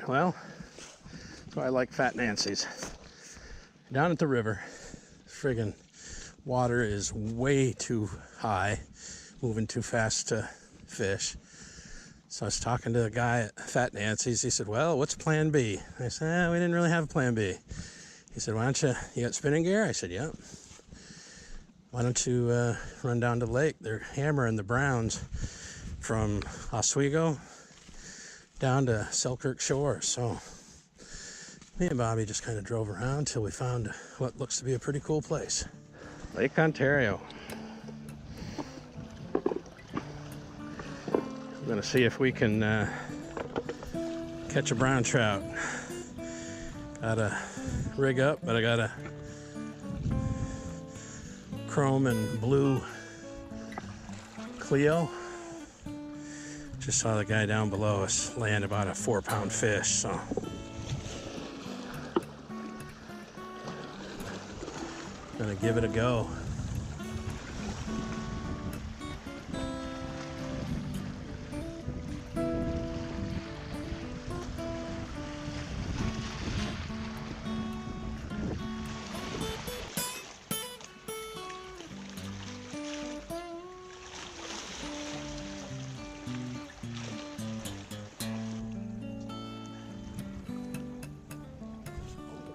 Well, that's why I like Fat Nancy's. Down at the river, friggin' water is way too high, moving too fast to fish. So I was talking to a guy at Fat Nancy's. He said, well, what's plan B? I said, we didn't really have a plan B. He said, why don't you got spinning gear? I said, yep. Why don't you run down to the lake? They're hammering the browns from Oswego down to Selkirk Shore. So me and Bobby just kind of drove around until we found what looks to be a pretty cool place. Lake Ontario. I'm gonna see if we can catch a brown trout. Gotta rig up, but I got a chrome and blue Clio. Just saw the guy down below us land about a 4-pound fish, so gonna give it a go.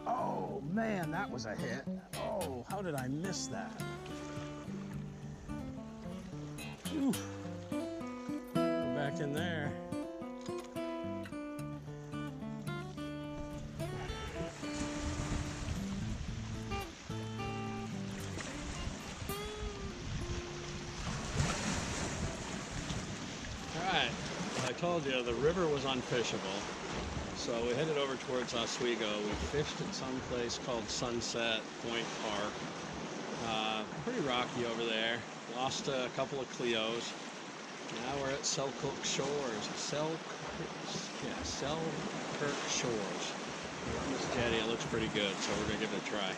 Oh man, that was a hit. Oh, how did I miss that? Ooh. Go back in there. All right, I told you the river was unfishable. So we headed over towards Oswego. We fished at some place called Sunset Point Park. Pretty rocky over there. Lost a couple of Clios. Now we're at Selkirk Shores. Selkirk Shores. We're on this jetty. It looks pretty good, so we're gonna give it a try.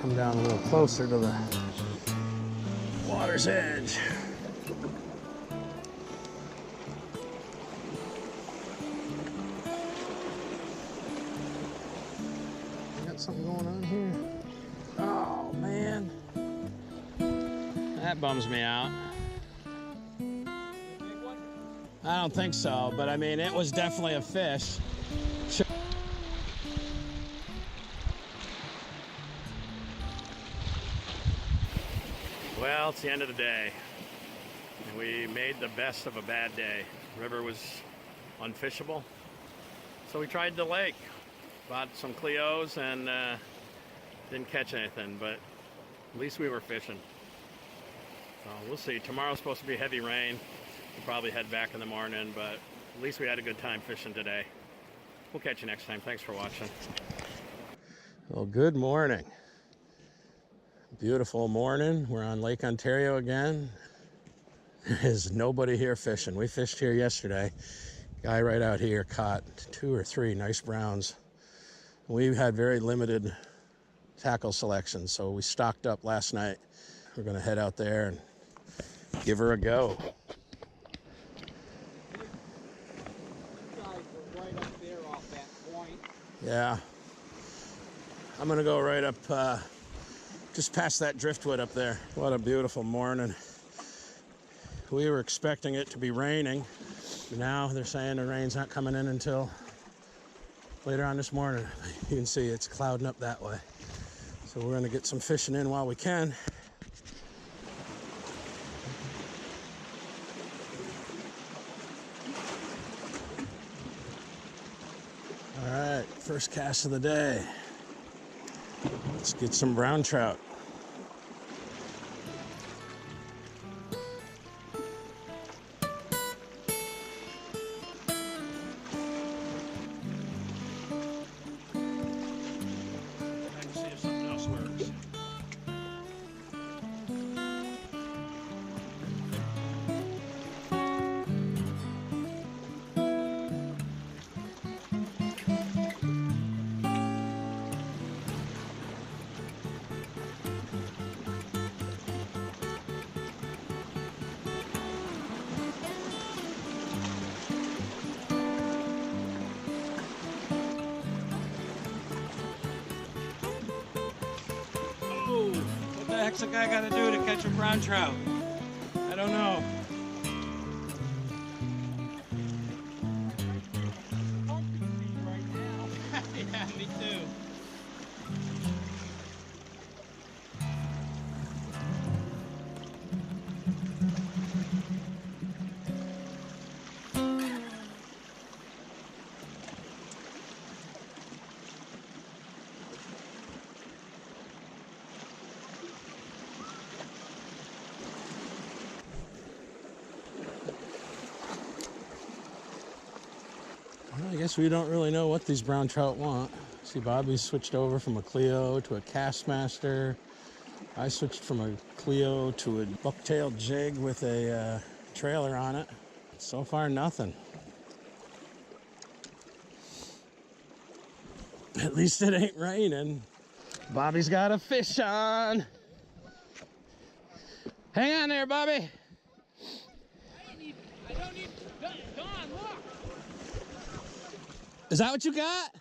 Come down a little closer to the water's edge. Got something going on here. Oh man, that bums me out. I don't think so, but I mean, it was definitely a fish. Well, it's the end of the day. We made the best of a bad day. The river was unfishable. So we tried the lake. Bought some Clios and didn't catch anything, but at least we were fishing. So we'll see. Tomorrow's supposed to be heavy rain. We'll probably head back in the morning, but at least we had a good time fishing today. We'll catch you next time. Thanks for watching. Well, good morning. Beautiful morning. We're on Lake Ontario again. There's nobody here fishing. We fished here yesterday. Guy right out here caught 2 or 3 nice browns. We had very limited tackle selection, so we stocked up last night. We're gonna head out there and give her a go. You guys were right up there off that point. Yeah. I'm gonna go right up just past that driftwood up there. What a beautiful morning. We were expecting it to be raining. Now they're saying the rain's not coming in until later on this morning. You can see it's clouding up that way. So we're gonna get some fishing in while we can. All right, first cast of the day. Let's get some brown trout. heck's a guy got to do to catch a brown trout? I don't know. Yeah, me too. Well, I guess we don't really know what these brown trout want. See, Bobby switched over from a Cleo to a Castmaster. I switched from a Cleo to a bucktail jig with a trailer on it. So far, nothing. At least it ain't raining. Bobby's got a fish on. Hang on there, Bobby. I don't need, Don, look. Is that what you got?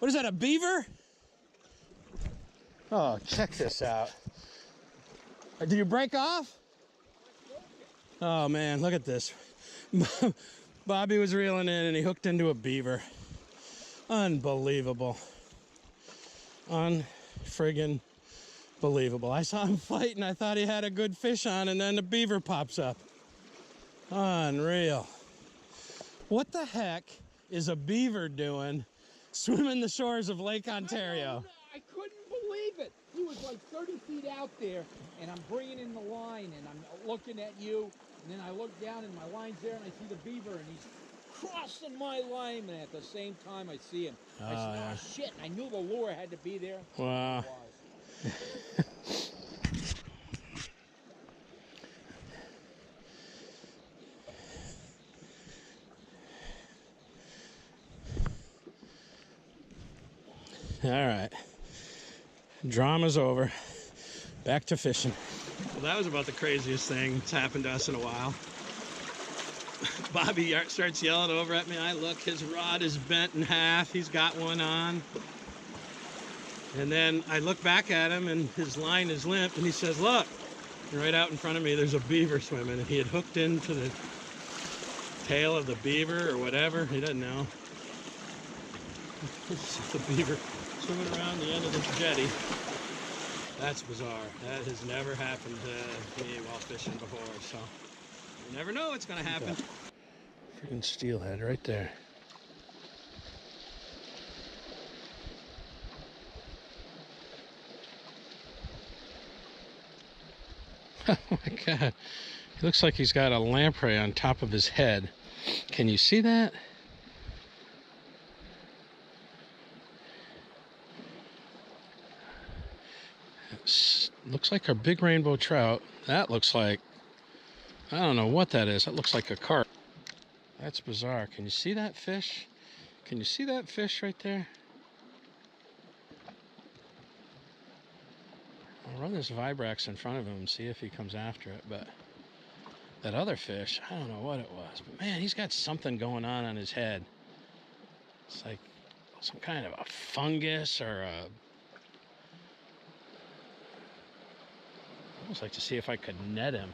What is that, a beaver? Oh, check this out. Did you break off? Oh man, look at this. Bobby was reeling in and he hooked into a beaver. Unbelievable. Unfriggin' believable. I saw him fight and I thought he had a good fish on, and then the beaver pops up. Unreal. What the heck is a beaver doing swimming the shores of Lake Ontario? I couldn't believe it. He was like 30 feet out there, and I'm bringing in the line, and I'm looking at you, and then I look down, and my line's there, and I see the beaver, and he's crossing my line, and at the same time, I see him. I said, yeah. oh, shit, and I knew the lure had to be there. Wow. All right, drama's over. Back to fishing. Well, that was about the craziest thing that's happened to us in a while. Bobby starts yelling over at me. I look, his rod is bent in half. He's got one on. And then I look back at him and his line is limp, and he says, look. And right out in front of me, there's a beaver swimming, and he had hooked into the tail of the beaver or whatever. He doesn't know. It's the beaver swimming around the end of this jetty. That's bizarre. That has never happened to me while fishing before, so you never know what's gonna happen. Freaking steelhead right there. Oh my God. He looks like he's got a lamprey on top of his head. Can you see that? Looks like a big rainbow trout. That looks like, I don't know what that is. That looks like a carp. That's bizarre. Can you see that fish? Can you see that fish right there? I'll run this Vibrax in front of him and see if he comes after it, but that other fish, I don't know what it was, but man, he's got something going on his head. It's like some kind of a fungus or a... I'd almost like to see if I could net him.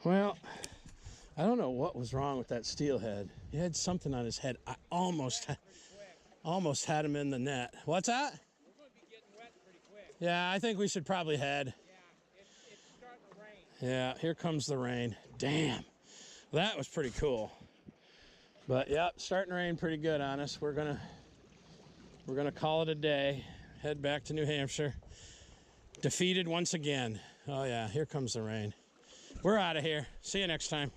Well, I don't know what was wrong with that steelhead. He had something on his head. I almost had him in the net. What's that? We're going to be getting wet pretty quick. Yeah, I think we should probably head. Yeah, it's starting to rain. Yeah, here comes the rain. Damn, that was pretty cool. But yeah, starting to rain pretty good on us. We're gonna call it a day. Head back to New Hampshire. Defeated once again. Oh yeah, here comes the rain. We're out of here. See you next time.